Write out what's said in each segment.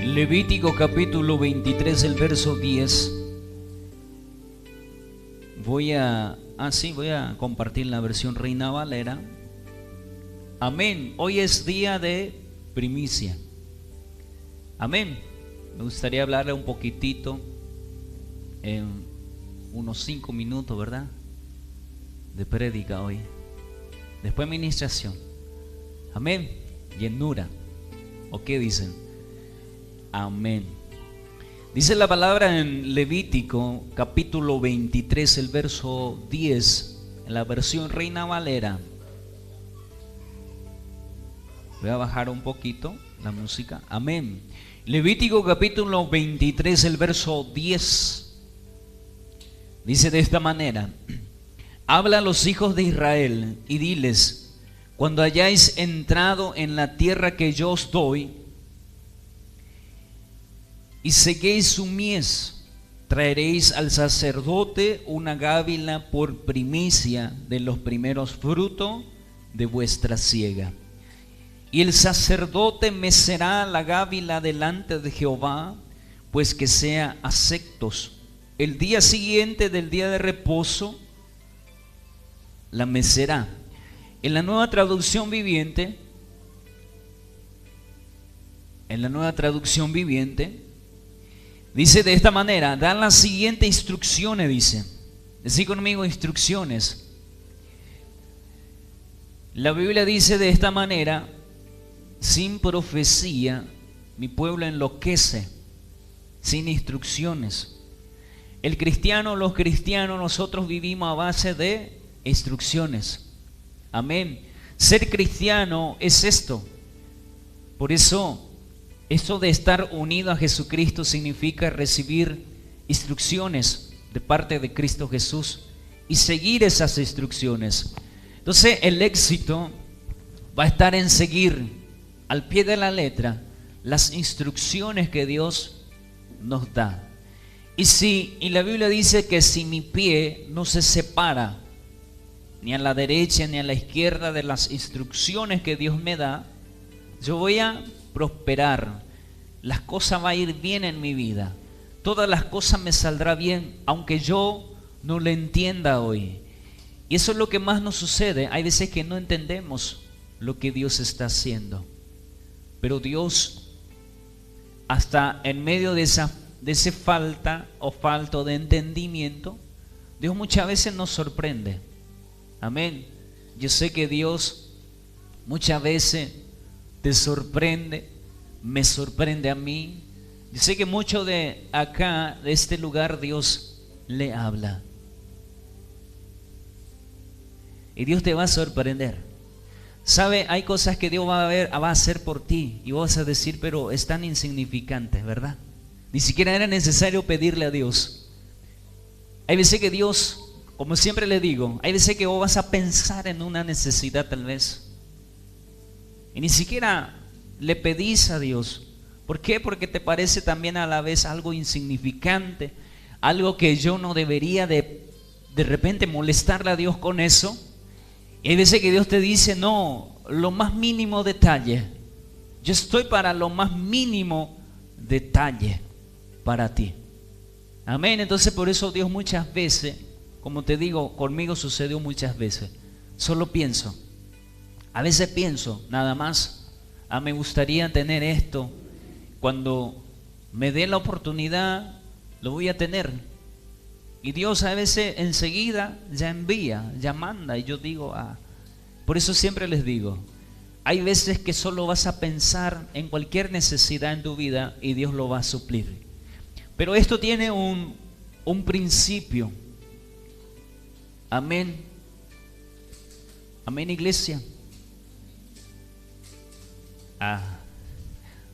Levítico capítulo 23, el verso 10. Voy a compartir la versión Reina Valera. Amén. Hoy es día de primicia. Amén. Me gustaría hablarle un poquitito, en unos 5 minutos, ¿verdad? De prédica hoy. Después ministración. Amén. Llenura. ¿O qué dicen? Amén. Dice la palabra en Levítico capítulo 23, el verso 10, en la versión Reina Valera. Voy a bajar un poquito la música. Amén. Levítico capítulo 23, el verso 10. Dice de esta manera: habla a los hijos de Israel y diles: cuando hayáis entrado en la tierra que yo os doy, y sequéis su mies, traeréis al sacerdote una gávila por primicia de los primeros frutos de vuestra siega. Y el sacerdote mecerá la gávila delante de Jehová, pues que sea aceptos. El día siguiente del día de reposo la mecerá. En la Nueva Traducción Viviente, dice de esta manera, da las siguientes instrucciones, dice. Decí conmigo, instrucciones. La Biblia dice de esta manera: sin profecía mi pueblo enloquece, sin instrucciones. El cristiano, los cristianos, nosotros vivimos a base de instrucciones. Amén. Ser cristiano es esto. Por eso, esto de estar unido a Jesucristo significa recibir instrucciones de parte de Cristo Jesús y seguir esas instrucciones. Entonces, el éxito va a estar en seguir al pie de la letra las instrucciones que Dios nos da. Y la Biblia dice que si mi pie no se separa ni a la derecha ni a la izquierda de las instrucciones que Dios me da, yo voy a prosperar. Las cosas van a ir bien en mi vida. Todas las cosas me saldrá bien, aunque yo no lo entienda hoy. Y eso es lo que más nos sucede. Hay veces que no entendemos lo que Dios está haciendo. Pero Dios, hasta en medio de ese falto de entendimiento, Dios muchas veces nos sorprende. Amén. Yo sé que Dios muchas veces te sorprende, me sorprende a mí. Yo sé que mucho de acá, de este lugar, Dios le habla. Y Dios te va a sorprender. ¿Sabe? Hay cosas que Dios va a hacer por ti y vos vas a decir, pero es tan insignificante, ¿verdad? Ni siquiera era necesario pedirle a Dios. Hay veces que Dios, como siempre le digo, hay veces que vos vas a pensar en una necesidad tal vez y ni siquiera le pedís a Dios. ¿Por qué? Porque te parece también a la vez algo insignificante, algo que yo no debería de repente molestarle a Dios con eso. Y hay veces que Dios te dice, no, lo más mínimo detalle. Yo estoy para lo más mínimo detalle para ti. Amén. Entonces por eso Dios muchas veces, como te digo, conmigo sucedió muchas veces. Solo pienso. A veces pienso, nada más, me gustaría tener esto. Cuando me dé la oportunidad, lo voy a tener. Y Dios a veces enseguida ya envía, ya manda. Y yo digo, por eso siempre les digo, hay veces que solo vas a pensar en cualquier necesidad en tu vida y Dios lo va a suplir. Pero esto tiene un principio. Amén. Amén, iglesia.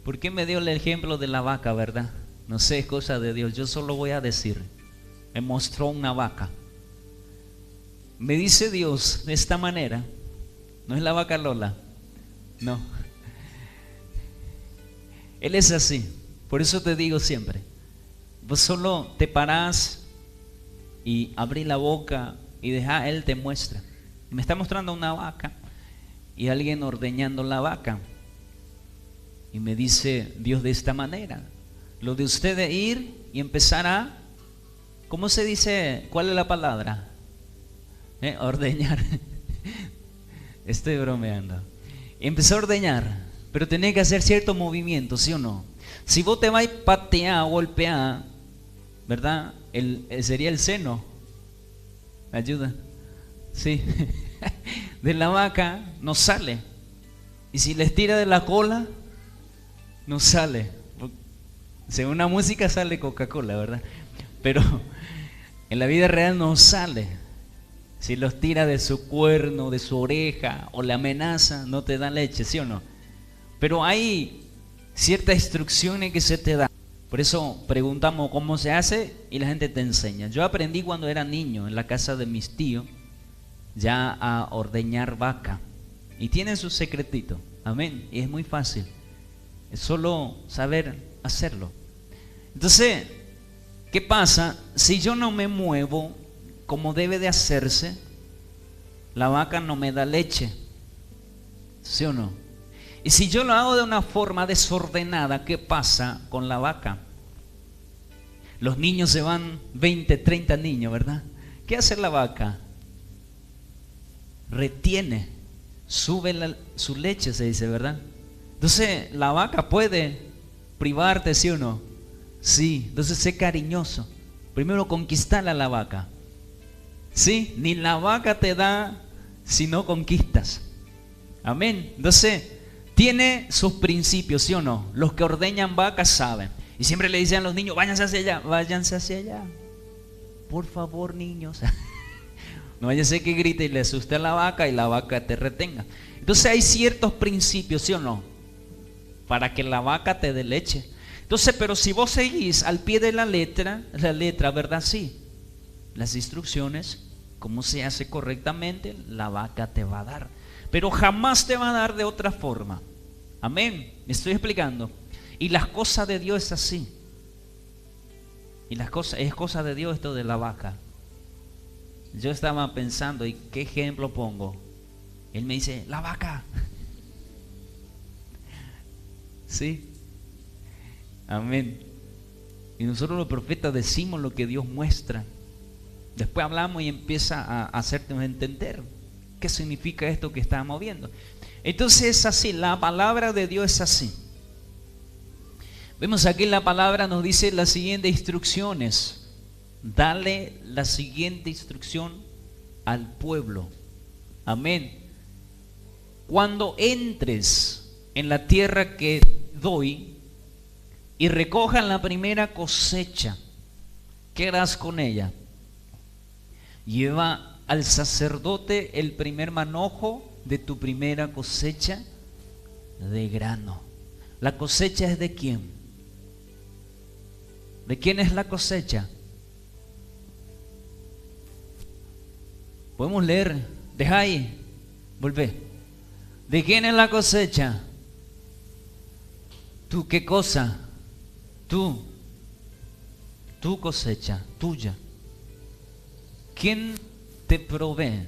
¿Por qué me dio el ejemplo de la vaca, verdad? No sé, es cosa de Dios. Yo solo voy a decir. Me mostró una vaca. Me dice Dios de esta manera. No es la vaca Lola. No. Él es así. Por eso te digo siempre. Vos solo te parás y abrís la boca y dejá, Él te muestra. Me está mostrando una vaca y alguien ordeñando la vaca. Y me dice Dios de esta manera: lo de ustedes ir y empezar a, ¿cómo se dice? ¿Cuál es la palabra? Ordeñar. Estoy bromeando. Empezó a ordeñar, pero tenés que hacer cierto movimiento, ¿sí o no? Si vos te vas a patear o golpear, ¿verdad? Sería el seno. ¿Ayuda? Sí. De la vaca no sale. Y si les tira de la cola, no sale. Según la música sale Coca-Cola, ¿verdad? Pero en la vida real no sale. Si los tira de su cuerno, de su oreja, o la amenaza, no te da leche, ¿sí o no? Pero hay ciertas instrucciones que se te dan. Por eso preguntamos cómo se hace y la gente te enseña. Yo aprendí cuando era niño en la casa de mis tíos ya a ordeñar vaca. Y tiene su secretito, amén. Y es muy fácil. Es solo saber hacerlo. Entonces, ¿qué pasa? Si yo no me muevo como debe de hacerse, la vaca no me da leche, ¿sí o no? Y si yo lo hago de una forma desordenada, ¿qué pasa con la vaca? Los niños se van, 20, 30 niños, ¿verdad? ¿Qué hace la vaca? Retiene, sube su leche, se dice, ¿verdad? Entonces la vaca puede privarte, ¿sí o no? Sí, entonces sé cariñoso. Primero conquistar a la vaca. Sí, ni la vaca te da si no conquistas. Amén. Entonces tiene sus principios, ¿sí o no? Los que ordeñan vacas saben. Y siempre le dicen a los niños: váyanse hacia allá, váyanse hacia allá. Por favor, niños. No vaya a ser que grite y le asuste a la vaca y la vaca te retenga. Entonces hay ciertos principios, ¿sí o no? Para que la vaca te dé leche. Entonces, pero si vos seguís al pie de la letra, ¿verdad? Sí. Las instrucciones, cómo se hace correctamente, la vaca te va a dar. Pero jamás te va a dar de otra forma. Amén. Me estoy explicando. Y las cosas de Dios es así. Y es cosa de Dios esto de la vaca. Yo estaba pensando, ¿y qué ejemplo pongo? Él me dice: la vaca. Sí. Amén. Y nosotros los profetas decimos lo que Dios muestra. Después hablamos y empieza a hacerte entender qué significa esto que estamos viendo. Entonces es así, la palabra de Dios es así. Vemos aquí la palabra nos dice las siguientes instrucciones. Dale la siguiente instrucción al pueblo. Amén. Cuando entres en la tierra que doy y recojan la primera cosecha, ¿qué harás con ella? Lleva al sacerdote el primer manojo de tu primera cosecha de grano. ¿La cosecha es de quién? ¿De quién es la cosecha? Podemos leer, deja ahí, volvé. ¿De quién es la cosecha? ¿Tú qué cosa? Tú. Tu cosecha, tuya. ¿Quién te provee?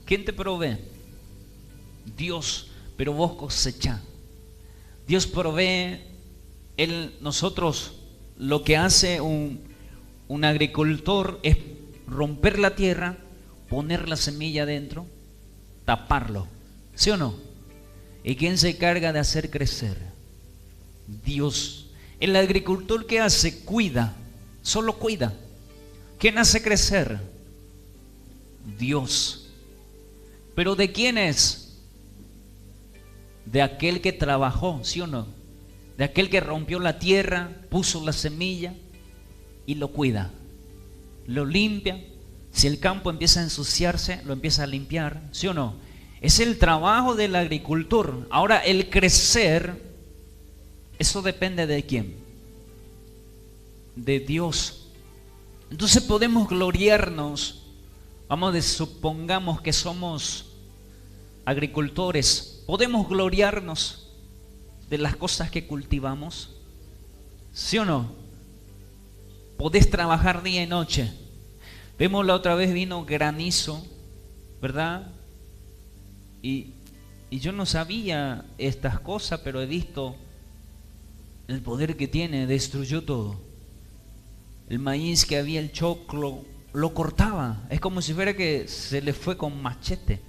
¿Quién te provee? Dios, pero vos cosechá. Dios provee. Nosotros lo que hace un agricultor es romper la tierra, poner la semilla dentro, taparlo, ¿sí o no? ¿Y quién se encarga de hacer crecer? Dios. El agricultor, ¿qué hace? Cuida, solo cuida. ¿Quién hace crecer? Dios. ¿Pero de quién es? De aquel que trabajó, ¿sí o no? De aquel que rompió la tierra, puso la semilla y lo cuida, lo limpia. Si el campo empieza a ensuciarse, lo empieza a limpiar, ¿sí o no? Es el trabajo del agricultor. Ahora, el crecer, eso depende de quién, de Dios. Entonces podemos gloriarnos. Supongamos que somos agricultores, podemos gloriarnos de las cosas que cultivamos, ¿sí o no? Podés trabajar día y noche. Vemos la otra vez vino granizo, ¿verdad? Y Y yo no sabía estas cosas, pero he visto el poder que tiene. Destruyó todo. El maíz que había, el choclo, lo cortaba. Es como si fuera que se le fue con machete,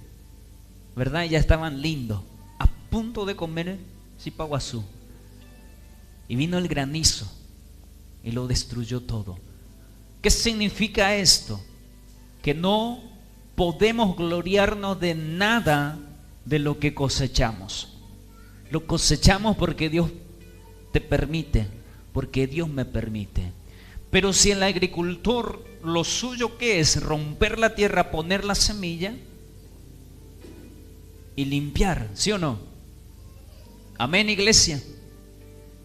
¿verdad? Y ya estaban lindos, a punto de comer sipaguazú. Y vino el granizo y lo destruyó todo. ¿Qué significa esto? Que no podemos gloriarnos de nada de lo que cosechamos. Lo cosechamos porque Dios te permite, porque Dios me permite. Pero si el agricultor lo suyo que es romper la tierra, poner la semilla y limpiar, ¿sí o no? Amén, iglesia.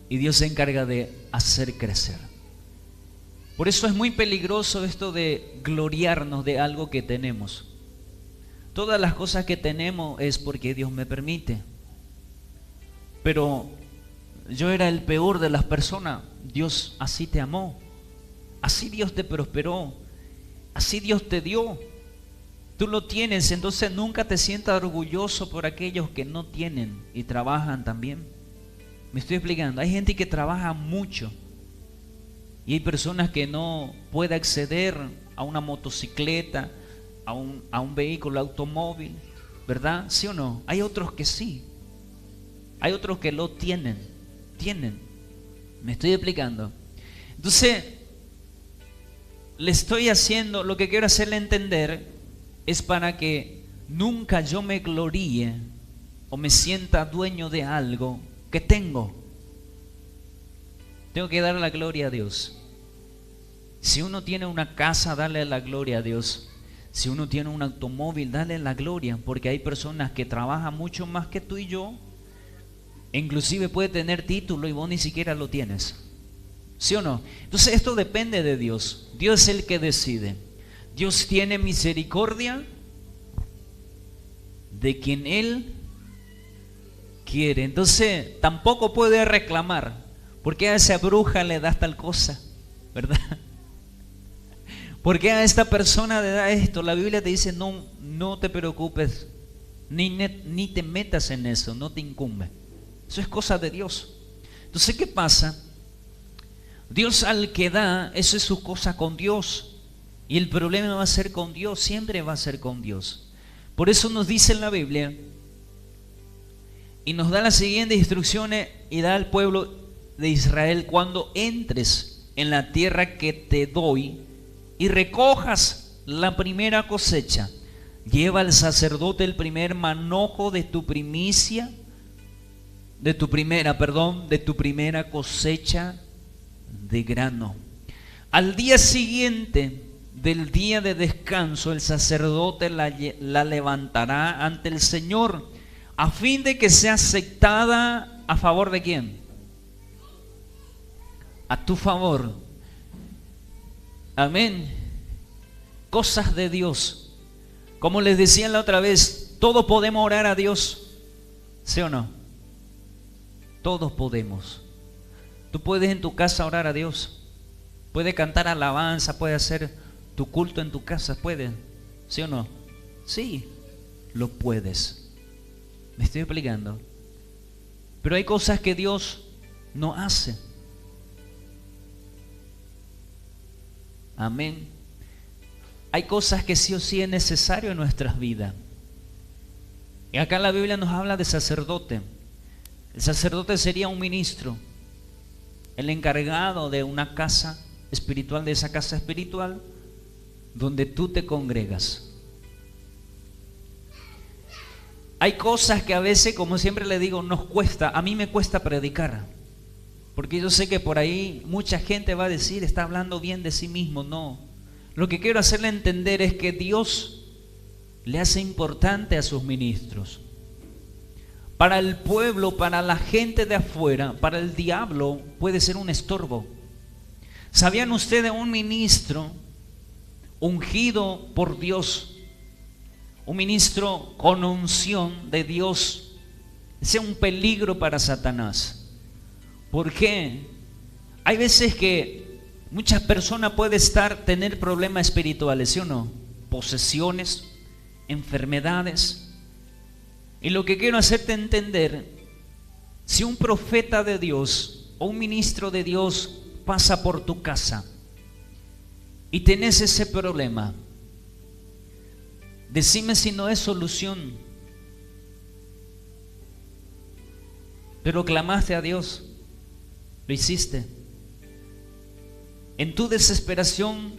Y Dios se encarga de hacer crecer. Por eso es muy peligroso esto de gloriarnos de algo que tenemos. Todas las cosas que tenemos es porque Dios me permite. Pero yo era el peor de las personas. Dios así te amó. Así Dios te prosperó. Así Dios te dio. Tú lo tienes, entonces nunca te sientas orgulloso por aquellos que no tienen y trabajan también. Me estoy explicando. Hay gente que trabaja mucho y hay personas que no pueden acceder a una motocicleta, a un vehículo automóvil, ¿verdad? ¿Sí o no? Hay otros que sí. Hay otros que lo tienen. Me estoy explicando. Entonces, lo que quiero hacerle entender es para que nunca yo me gloríe o me sienta dueño de algo que tengo. Tengo que dar la gloria a Dios. Si uno tiene una casa, dale la gloria a Dios. Si uno tiene un automóvil, dale la gloria, porque hay personas que trabajan mucho más que tú y yo. Inclusive puede tener título y vos ni siquiera lo tienes. ¿Sí o no? Entonces esto depende de Dios. Dios es el que decide. Dios tiene misericordia de quien Él quiere. Entonces tampoco puede reclamar. ¿Por qué a esa bruja le das tal cosa? ¿Verdad? ¿Por qué a esta persona le da esto? La Biblia te dice, no te preocupes, ni te metas en eso, no te incumbe. Eso es cosa de Dios. Entonces, ¿qué pasa? Dios al que da, eso es su cosa con Dios. Y el problema va a ser con Dios, siempre va a ser con Dios. Por eso nos dice en la Biblia, y nos da las siguientes instrucciones, y da al pueblo de Israel: cuando entres en la tierra que te doy y recojas la primera cosecha, lleva al sacerdote el primer manojo de tu primicia, de tu primera cosecha de grano. Al día siguiente del día de descanso, el sacerdote la levantará ante el Señor, a fin de que sea aceptada a favor de ¿quién? A tu favor. Amén. Cosas de Dios. Como les decía la otra vez, todos podemos orar a Dios, ¿sí o no? Todos podemos. Tú puedes en tu casa orar a Dios. Puedes cantar alabanza, puedes hacer tu culto en tu casa, puedes, ¿sí o no? Sí, lo puedes. Me estoy explicando. Pero hay cosas que Dios no hace. Amén. Hay cosas que sí o sí es necesario en nuestras vidas. Y acá la Biblia nos habla de sacerdote. El sacerdote sería un ministro, el encargado de una casa espiritual, de esa casa espiritual donde tú te congregas. Hay cosas que a veces, como siempre le digo, nos cuesta. A mí me cuesta predicar, porque yo sé que por ahí mucha gente va a decir, está hablando bien de sí mismo. No, lo que quiero hacerle entender es que Dios le hace importante a sus ministros. Para el pueblo, para la gente de afuera, para el diablo puede ser un estorbo. ¿Sabían ustedes? Un ministro ungido por Dios, un ministro con unción de Dios, es un peligro para Satanás. ¿Por qué? Hay veces que muchas personas pueden tener problemas espirituales, ¿sí o no? Posesiones, enfermedades. Y lo que quiero hacerte entender, si un profeta de Dios o un ministro de Dios pasa por tu casa y tenés ese problema, decime si no es solución. Pero clamaste a Dios, lo hiciste. En tu desesperación,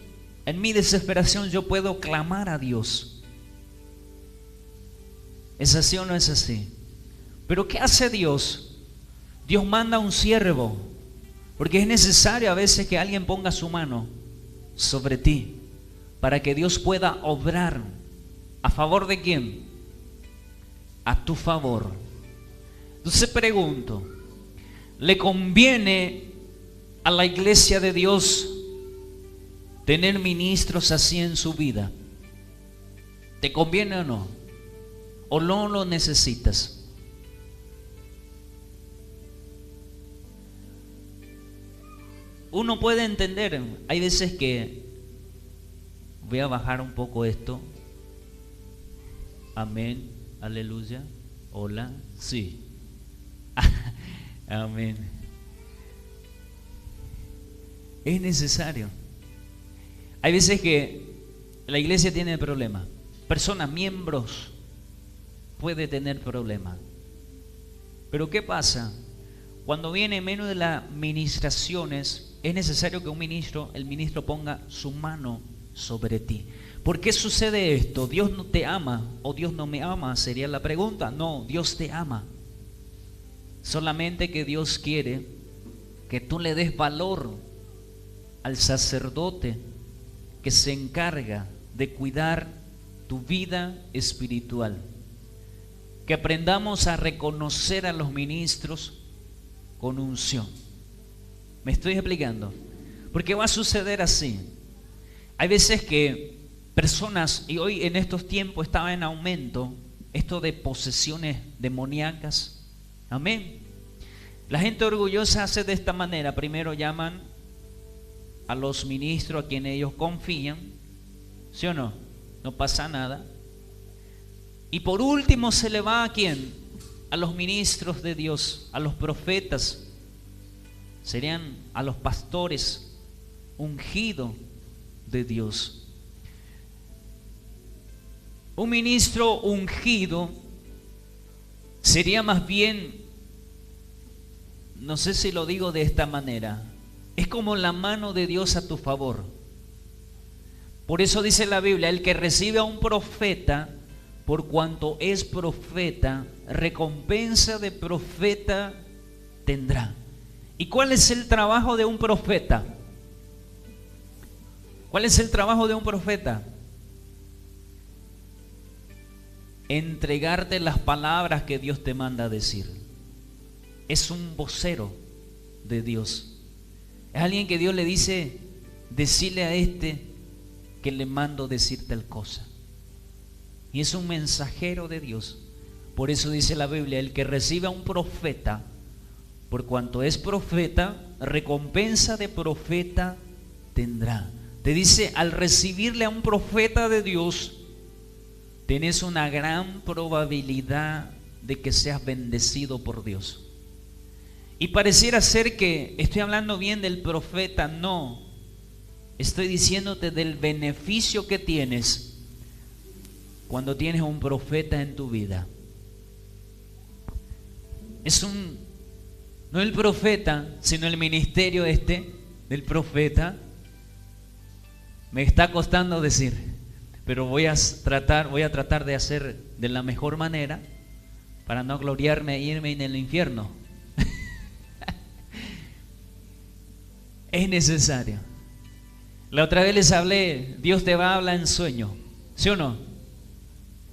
en mi desesperación, yo puedo clamar a Dios. ¿Es así o no es así? Pero ¿qué hace Dios? Dios manda a un siervo, porque es necesario a veces que alguien ponga su mano sobre ti, para que Dios pueda obrar. ¿A favor de quién? A tu favor. Entonces pregunto, ¿le conviene a la iglesia de Dios tener ministros así en su vida? ¿Te conviene o no? ¿O no lo necesitas? Uno puede entender, hay veces que, voy a bajar un poco esto. Amén, aleluya, hola, sí. Amén. Es necesario. Hay veces que la iglesia tiene problemas. Personas, miembros, puede tener problemas. Pero ¿qué pasa? Cuando viene en medio de las ministraciones, es necesario que el ministro ponga su mano sobre ti. ¿Por qué sucede esto? ¿Dios no te ama o Dios no me ama? Sería la pregunta. No, Dios te ama. Solamente que Dios quiere que tú le des valor al sacerdote que se encarga de cuidar tu vida espiritual. Que aprendamos a reconocer a los ministros con unción. ¿Me estoy explicando? Porque va a suceder así. Hay veces que personas, y hoy en estos tiempos estaba en aumento esto de posesiones demoníacas. Amén. La gente orgullosa hace de esta manera. Primero llaman a los ministros a quienes ellos confían. ¿Sí o no? No pasa nada. Y por último se le va a ¿quién? A los ministros de Dios, a los profetas. Serían a los pastores ungidos de Dios. Un ministro ungido sería más bien, no sé si lo digo de esta manera, es como la mano de Dios a tu favor. Por eso dice la Biblia, el que recibe a un profeta, por cuanto es profeta, recompensa de profeta tendrá. ¿Y cuál es el trabajo de un profeta? ¿Cuál es el trabajo de un profeta? Entregarte las palabras que Dios te manda a decir. Es un vocero de Dios. Es alguien que Dios le dice, decirle a este que le mando decir tal cosa. Y es un mensajero de Dios. Por eso dice la Biblia, el que recibe a un profeta, por cuanto es profeta, recompensa de profeta tendrá. Te dice, al recibirle a un profeta de Dios, tienes una gran probabilidad de que seas bendecido por Dios. Y pareciera ser que estoy hablando bien del profeta. No, estoy diciéndote del beneficio que tienes cuando tienes un profeta en tu vida. No el profeta, sino el ministerio del profeta. Me está costando decir, pero voy a tratar de hacer de la mejor manera para no gloriarme e irme en el infierno. Es necesario. La otra vez les hablé, Dios te va a hablar en sueño, ¿sí o no?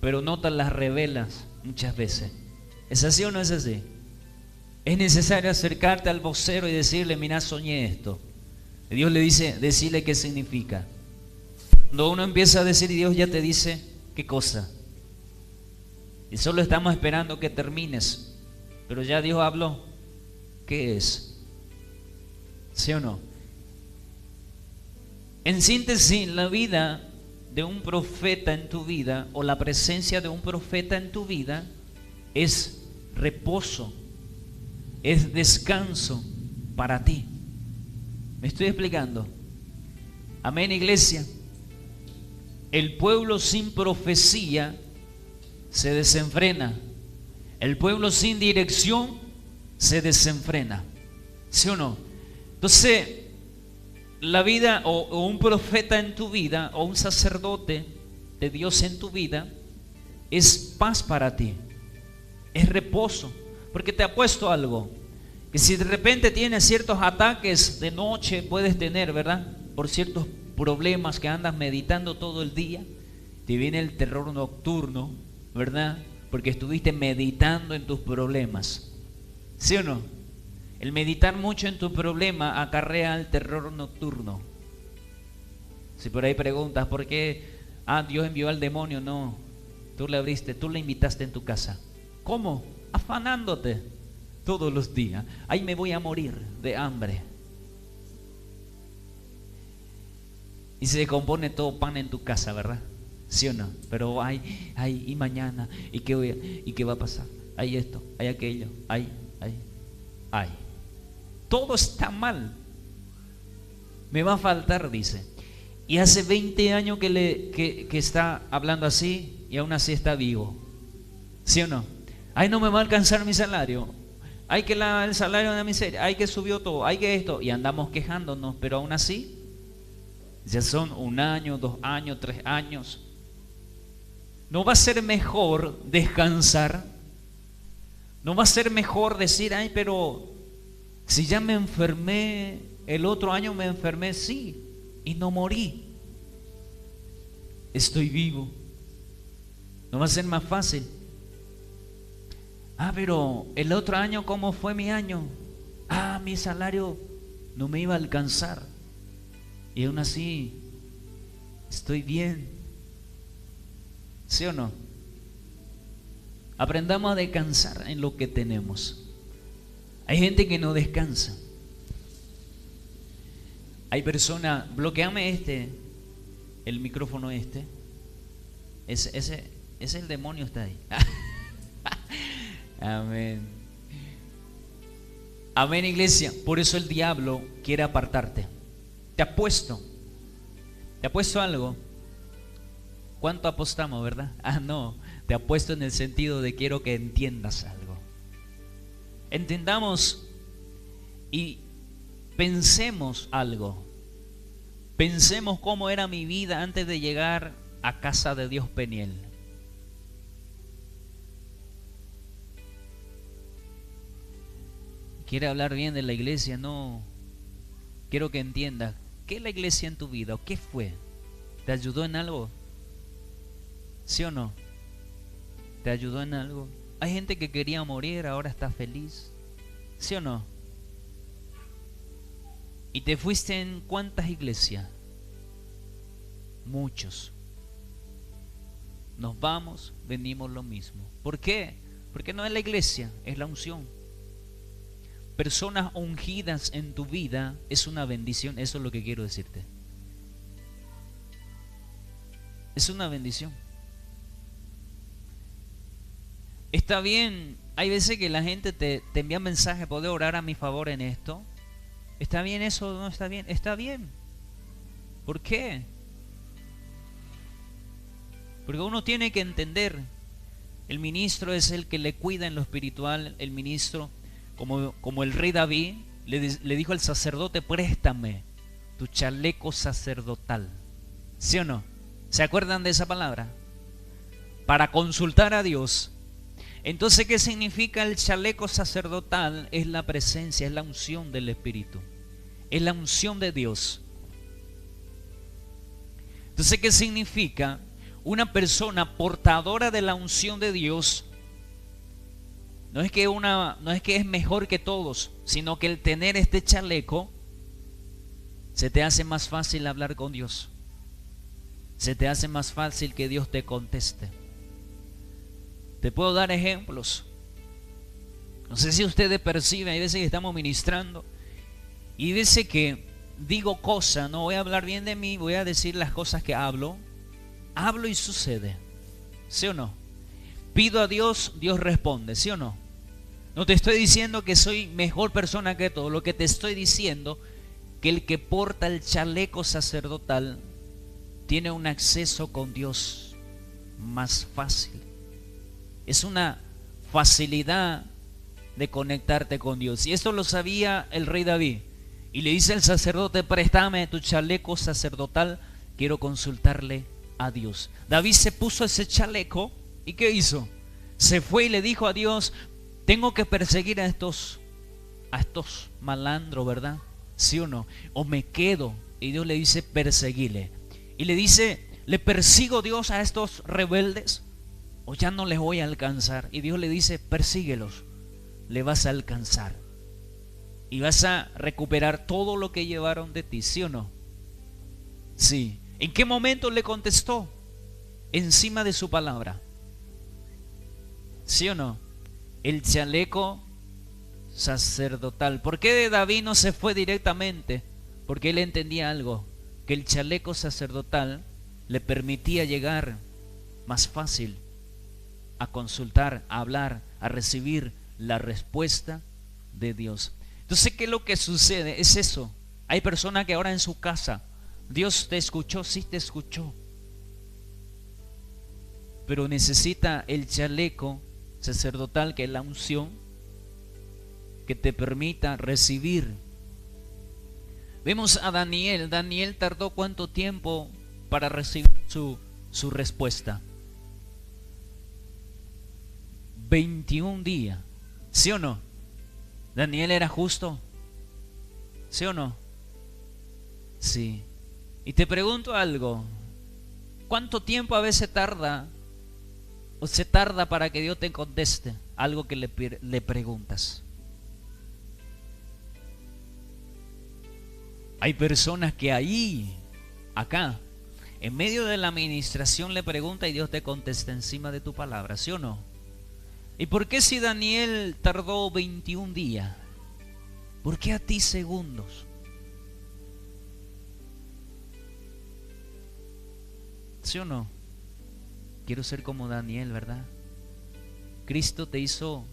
Pero no te las revelas muchas veces. ¿Es así o no es así? Es necesario acercarte al vocero y decirle, mira, soñé esto. Y Dios le dice, decirle qué significa. Cuando uno empieza a decir, Dios ya te dice qué cosa. Y solo estamos esperando que termines. Pero ya Dios habló. ¿Qué es? ¿Sí o no? En síntesis, la vida de un profeta en tu vida, o la presencia de un profeta en tu vida, es reposo, es descanso para ti. ¿Me estoy explicando? Amén, iglesia. El pueblo sin profecía se desenfrena. El pueblo sin dirección se desenfrena. ¿Sí o no? Entonces, la vida o un profeta en tu vida o un sacerdote de Dios en tu vida es paz para ti, es reposo. Porque te apuesto algo, que si de repente tienes ciertos ataques de noche, puedes tener, ¿verdad? Por ciertos problemas que andas meditando todo el día, te viene el terror nocturno, ¿verdad? Porque estuviste meditando en tus problemas. ¿Sí o no? El meditar mucho en tu problema acarrea el terror nocturno. Si por ahí preguntas, ¿por qué? Dios envió al demonio. No, tú le abriste, tú le invitaste en tu casa. ¿Cómo? Afanándote todos los días. Ahí me voy a morir de hambre. Y se compone todo pan en tu casa, ¿verdad? ¿Sí o no? Pero y mañana, ¿y qué va a pasar? Hay esto, hay aquello, hay. Todo está mal. Me va a faltar, dice. Y hace 20 años que está hablando así y aún así está vivo. ¿Sí o no? No me va a alcanzar mi salario. Que el salario de la miseria. Que subió todo. Que esto. Y andamos quejándonos, pero aún así ya son 1 año, 2 años, 3 años. ¿No va a ser mejor descansar? ¿No va a ser mejor decir, pero si ya me enfermé, el otro año me enfermé, sí, y no morí? Estoy vivo. ¿No va a ser más fácil? Pero el otro año, ¿cómo fue mi año? Mi salario no me iba a alcanzar. Y aún así, estoy bien. ¿Sí o no? Aprendamos a descansar en lo que tenemos. Hay gente que no descansa. Hay personas, bloqueame el micrófono ese el demonio está ahí. Amén. Amén, iglesia. Por eso el diablo quiere apartarte. Te apuesto algo. ¿Cuánto apostamos, verdad? No, te apuesto en el sentido de quiero que entiendas algo. Entendamos y pensemos algo. Pensemos cómo era mi vida antes de llegar a casa de Dios Peniel. ¿Quiere hablar bien de la iglesia? No. Quiero que entiendas. ¿Qué es la iglesia en tu vida? ¿O qué fue? ¿Te ayudó en algo? ¿Sí o no? ¿Te ayudó en algo? Hay gente que quería morir, ahora está feliz. ¿Sí o no? ¿Y te fuiste en cuántas iglesias? Muchos. Nos vamos, venimos lo mismo. ¿Por qué? Porque no es la iglesia, es la unción. Personas ungidas en tu vida es una bendición. Eso es lo que quiero decirte. Es una bendición. Está bien, hay veces que la gente te envía mensajes, ¿podés orar a mi favor en esto? ¿Está bien eso o no está bien? Está bien. ¿Por qué? Porque uno tiene que entender, el ministro es el que le cuida en lo espiritual. El ministro, como el rey David, le dijo al sacerdote, préstame tu chaleco sacerdotal. ¿Sí o no? ¿Se acuerdan de esa palabra? Para consultar a Dios. Entonces, ¿qué significa el chaleco sacerdotal? Es la presencia, es la unción del Espíritu, es la unción de Dios. Entonces, ¿qué significa? Una persona portadora de la unción de Dios no es que es mejor que todos, sino que el tener este chaleco se te hace más fácil hablar con Dios, se te hace más fácil que Dios te conteste. Te puedo dar ejemplos. No sé si ustedes perciben, hay veces que estamos ministrando y dice que digo cosas, no voy a hablar bien de mí, voy a decir las cosas que hablo y sucede. ¿Sí o no? pido a Dios, Dios responde, ¿sí o no? No te estoy diciendo que soy mejor persona que todo. Lo que te estoy diciendo, que el que porta el chaleco sacerdotal tiene un acceso con Dios más fácil. Es una facilidad de conectarte con Dios. Y esto lo sabía el rey David. Y le dice al sacerdote: préstame tu chaleco sacerdotal, quiero consultarle a Dios. David se puso ese chaleco y ¿qué hizo? Se fue y le dijo a Dios: tengo que perseguir a estos malandros, ¿verdad? ¿Sí o no? O me quedo. Y Dios le dice: perseguile. Y le dice: ¿le persigo, Dios, a estos rebeldes o ya no les voy a alcanzar? Y Dios le dice: persíguelos, le vas a alcanzar y vas a recuperar todo lo que llevaron de ti, ¿sí o no? Sí. ¿En qué momento le contestó? Encima de su palabra, ¿sí o no? El chaleco sacerdotal. ¿Por qué David no se fue directamente? Porque él entendía algo, que el chaleco sacerdotal le permitía llegar más fácil a consultar, a hablar, a recibir la respuesta de Dios. Entonces, ¿qué es lo que sucede? Es eso. Hay personas que ahora en su casa, Dios te escuchó, sí te escuchó, pero necesita el chaleco sacerdotal, que es la unción, que te permita recibir. Vemos a Daniel. Daniel tardó ¿cuánto tiempo para recibir su respuesta? 21 días, ¿sí o no? Daniel era justo, ¿sí o no? Sí. Y te pregunto algo: ¿cuánto tiempo a veces tarda o se tarda para que Dios te conteste algo que le preguntas? Hay personas que acá, en medio de la administración le pregunta y Dios te contesta encima de tu palabra, ¿sí o no? ¿Y por qué si Daniel tardó 21 días? ¿Por qué a ti segundos? ¿Sí o no? Quiero ser como Daniel, ¿verdad? Cristo te hizo.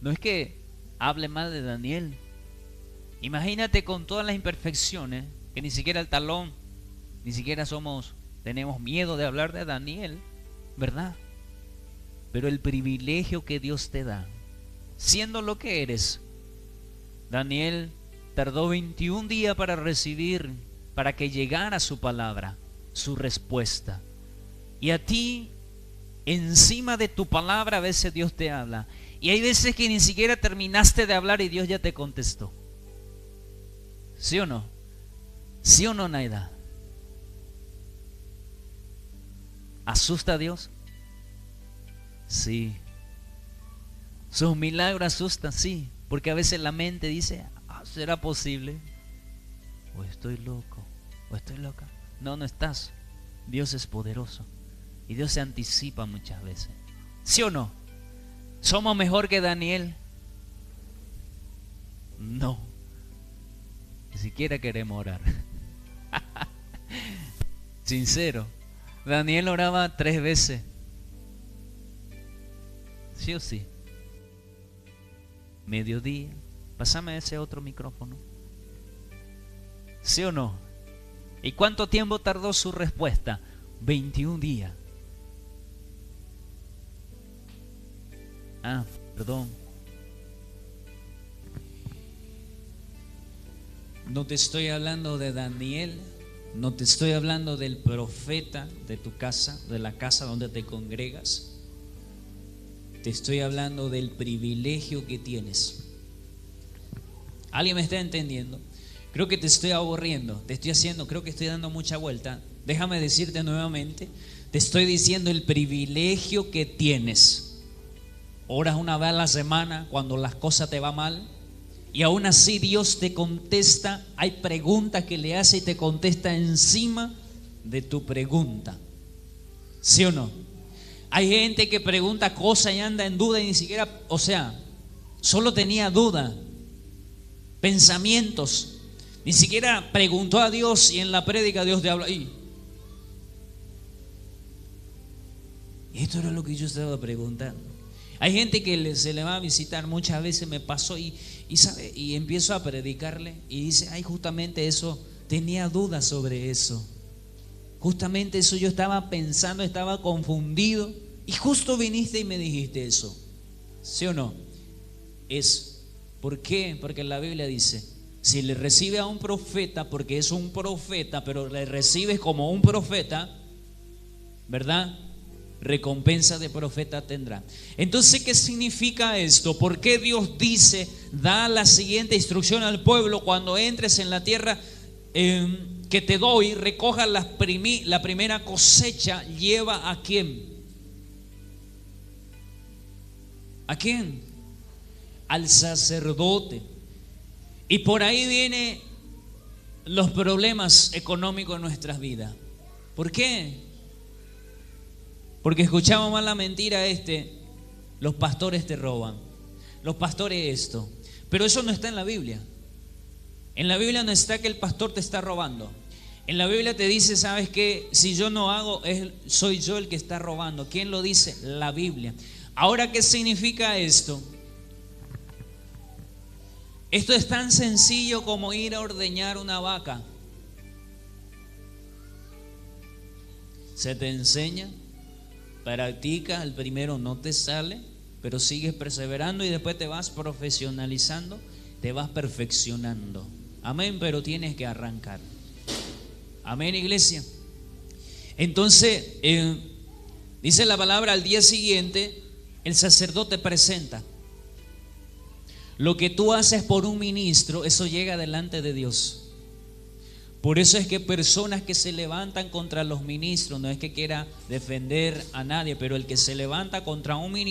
No es que hable mal de Daniel. Imagínate con todas las imperfecciones, que ni siquiera el talón, ni siquiera tenemos miedo de hablar de Daniel, ¿verdad? Pero el privilegio que Dios te da, siendo lo que eres. Daniel tardó 21 días para recibir, para que llegara su palabra, su respuesta. Y a ti, encima de tu palabra, a veces Dios te habla. Y hay veces que ni siquiera terminaste de hablar y Dios ya te contestó. ¿Sí o no? ¿Sí o no, Naida? ¿Asusta a Dios? Sí. Sus milagros asustan, sí. Porque a veces la mente dice: ¿será posible? O estoy loco, o estoy loca. No, no estás. Dios es poderoso. Y Dios se anticipa muchas veces. ¿Sí o no? ¿Somos mejor que Daniel? No. Ni siquiera queremos orar. Sincero. Daniel oraba 3 veces. ¿Sí o sí? Mediodía. Pásame ese otro micrófono. ¿Sí o no? ¿Y cuánto tiempo tardó su respuesta? 21 días. Perdón. No te estoy hablando de Daniel, no te estoy hablando del profeta de tu casa, de la casa donde te congregas. Te estoy hablando del privilegio que tienes. ¿Alguien me está entendiendo? Creo que te estoy aburriendo, creo que estoy dando mucha vuelta. Déjame decirte nuevamente, te estoy diciendo el privilegio que tienes. Oras una vez a la semana cuando las cosas te van mal y aún así Dios te contesta. Hay preguntas que le hace y te contesta encima de tu pregunta. ¿Sí o no? Hay gente que pregunta cosas y anda en duda y ni siquiera, solo tenía duda, pensamientos. Ni siquiera preguntó a Dios y en la prédica Dios te habla. Y esto era lo que yo estaba preguntando. Hay gente que se le va a visitar, muchas veces me pasó y empiezo a predicarle y dice, ay, justamente eso, tenía dudas sobre eso. Justamente eso yo estaba pensando, estaba confundido y justo viniste y me dijiste eso. ¿Sí o no? ¿Por qué? Porque la Biblia dice, si le recibe a un profeta, porque es un profeta, pero le recibes como un profeta, ¿verdad? Recompensa de profeta tendrá. Entonces, ¿qué significa esto? ¿Por qué Dios dice, da la siguiente instrucción al pueblo cuando entres en la tierra que te doy, recoja la primera cosecha, lleva a quién? ¿A quién? Al sacerdote. Y por ahí vienen los problemas económicos en nuestras vidas. ¿Por qué? Porque escuchamos más la mentira los pastores te roban, los pastores esto. Pero eso no está en la Biblia. En la Biblia no está que el pastor te está robando. En la Biblia te dice, ¿sabes qué? Si yo no hago, soy yo el que está robando. ¿Quién lo dice? La Biblia. Ahora, ¿qué significa esto? Esto es tan sencillo como ir a ordeñar una vaca. Se te enseña, practica, el primero no te sale, pero sigues perseverando y después te vas profesionalizando, te vas perfeccionando. Amén, pero tienes que arrancar. Amén, iglesia. Entonces, dice la palabra, al día siguiente, el sacerdote presenta. Lo que tú haces por un ministro, eso llega delante de Dios. Por eso es que personas que se levantan contra los ministros, no es que quiera defender a nadie, pero el que se levanta contra un ministro,